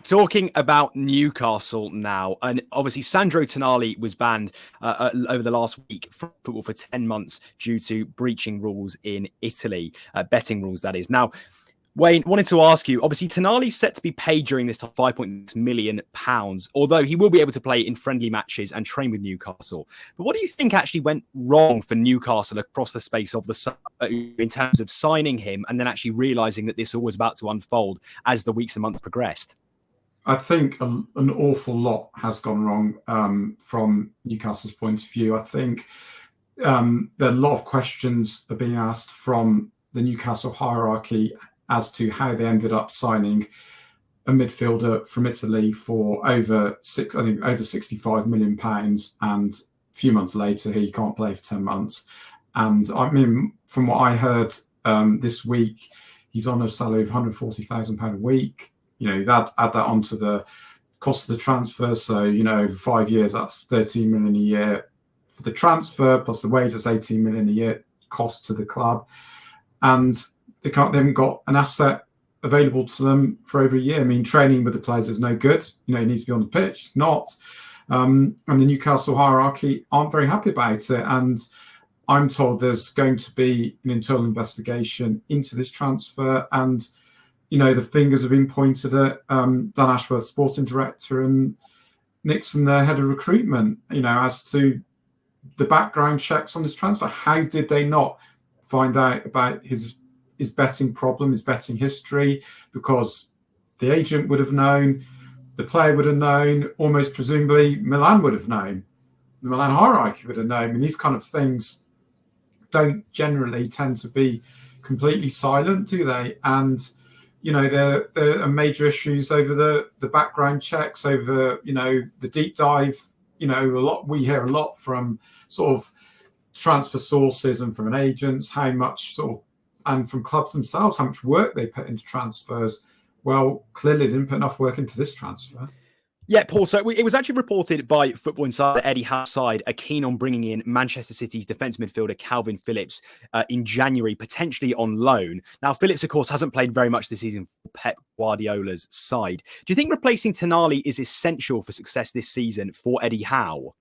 Talking about Newcastle now, and obviously Sandro Tonali was banned over the last week from football for 10 months due to breaching rules in Italy, betting rules, that is. Now, Wayne, wanted to ask you, obviously Tonali's set to be paid during this time £5.6 million, although he will be able to play in friendly matches and train with Newcastle. But what do you think actually went wrong for Newcastle across the space of the summer in terms of signing him and then actually realising that this all was about to unfold as the weeks and months progressed? I think an awful lot has gone wrong from Newcastle's point of view. I think there are a lot of questions are being asked from the Newcastle hierarchy as to how they ended up signing a midfielder from Italy for over £65 million, and a few months later he can't play for 10 months. And I mean, from what I heard this week, he's on a salary of £140,000 a week. Add that onto the cost of the transfer. So, over 5 years, that's 13 million a year for the transfer, plus the wages, 18 million a year cost to the club. And they haven't got an asset available to them for over a year. I mean, training with the players is no good. He needs to be on the pitch. It's not. And the Newcastle hierarchy aren't very happy about it. And I'm told there's going to be an internal investigation into this transfer. And the fingers have been pointed at Dan Ashworth, sporting director, and Nixon, their head of recruitment, as to the background checks on this transfer. How did they not find out about his betting problem, his betting history? Because the agent would have known, the player would have known, almost presumably Milan would have known, the Milan hierarchy would have known. And these kind of things don't generally tend to be completely silent, do they? And there are major issues over the background checks, over, the deep dive. We hear a lot from sort of transfer sources and from agents, how much and from clubs themselves, how much work they put into transfers. Well, clearly they didn't put enough work into this transfer. Yeah, Paul, so it was actually reported by Football Insider that Eddie Howe's side are keen on bringing in Manchester City's defence midfielder Calvin Phillips in January, potentially on loan. Now, Phillips, of course, hasn't played very much this season for Pep Guardiola's side. Do you think replacing Tonali is essential for success this season for Eddie Howe?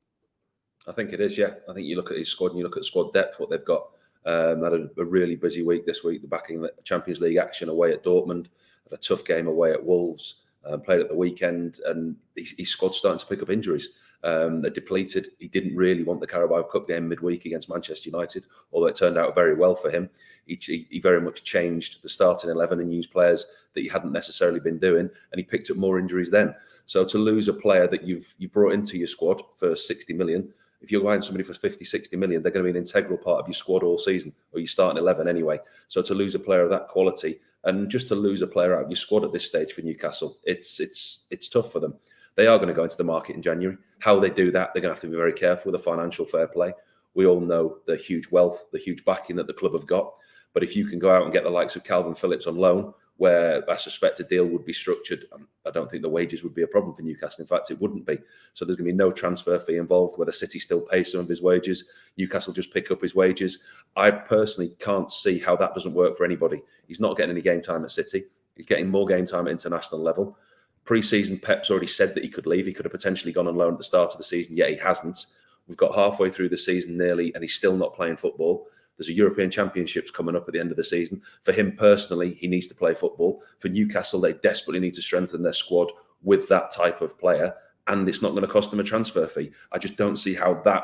I think it is, yeah. I think you look at his squad and you look at squad depth, what they've got. Had a really busy week this week, the backing the Champions League action away at Dortmund, had a tough game away at Wolves. Played at the weekend, and his squad's starting to pick up injuries. They're depleted. He didn't really want the Carabao Cup game midweek against Manchester United, although it turned out very well for him. He very much changed the starting 11 and used players that he hadn't necessarily been doing, and he picked up more injuries then. So to lose a player that you brought into your squad for 60 million, if you're buying somebody for 50, 60 million, they're going to be an integral part of your squad all season, or your starting 11 anyway. So to lose a player of that quality, and just to lose a player out of your squad at this stage for Newcastle, it's tough for them. They are going to go into the market in January. How they do that, they're going to have to be very careful with the financial fair play. We all know the huge wealth, the huge backing that the club have got. But if you can go out and get the likes of Calvin Phillips on loan, where I suspect a deal would be structured, I don't think the wages would be a problem for Newcastle. In fact, it wouldn't be. So there's going to be no transfer fee involved, where the City still pays some of his wages. Newcastle just pick up his wages. I personally can't see how that doesn't work for anybody. He's not getting any game time at City. He's getting more game time at international level. Pre-season, Pep's already said that he could leave. He could have potentially gone on loan at the start of the season, yet he hasn't. We've got halfway through the season nearly, and he's still not playing football. There's a European Championships coming up at the end of the season. For him personally, he needs to play football. For Newcastle, they desperately need to strengthen their squad with that type of player, and it's not going to cost them a transfer fee. I just don't see how that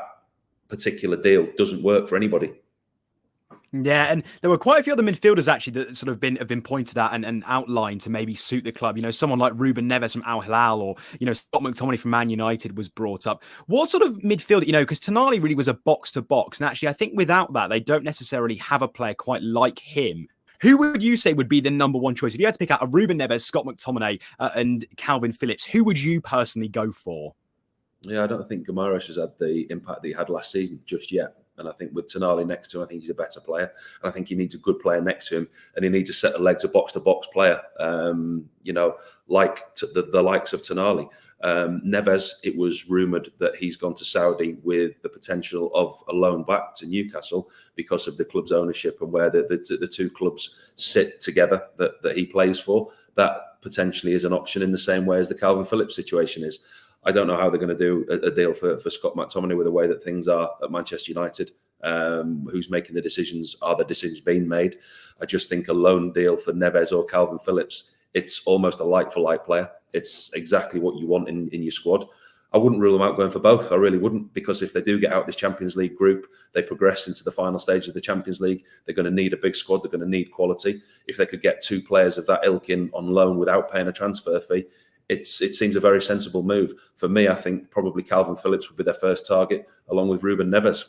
particular deal doesn't work for anybody. Yeah, and there were quite a few other midfielders actually that sort of have been pointed at and outlined to maybe suit the club. Someone like Ruben Neves from Al Hilal, or Scott McTominay from Man United was brought up. What sort of midfield? Because Tonali really was a box to box, and actually I think without that they don't necessarily have a player quite like him. Who would you say would be the number one choice if you had to pick out a Ruben Neves, Scott McTominay, and Calvin Phillips? Who would you personally go for? Yeah, I don't think Guimaraes has had the impact that he had last season just yet. And I think with Tonali next to him, I think he's a better player. And I think he needs a good player next to him. And he needs a set of legs, a box-to-box player, like the likes of Tonali. Neves, it was rumoured that he's gone to Saudi with the potential of a loan back to Newcastle because of the club's ownership and where the two clubs sit together that he plays for. that potentially is an option in the same way as the Calvin Phillips situation is. I don't know how they're going to do a deal for Scott McTominay with the way that things are at Manchester United. Who's making the decisions? Are the decisions being made? I just think a loan deal for Neves or Calvin Phillips, it's almost a like-for-like player. It's exactly what you want in your squad. I wouldn't rule them out going for both. I really wouldn't, because if they do get out this Champions League group, they progress into the final stage of the Champions League, they're going to need a big squad, they're going to need quality. If they could get 2 players of that ilk in on loan without paying a transfer fee, it seems a very sensible move. For me, I think probably Calvin Phillips would be their first target, along with Ruben Neves.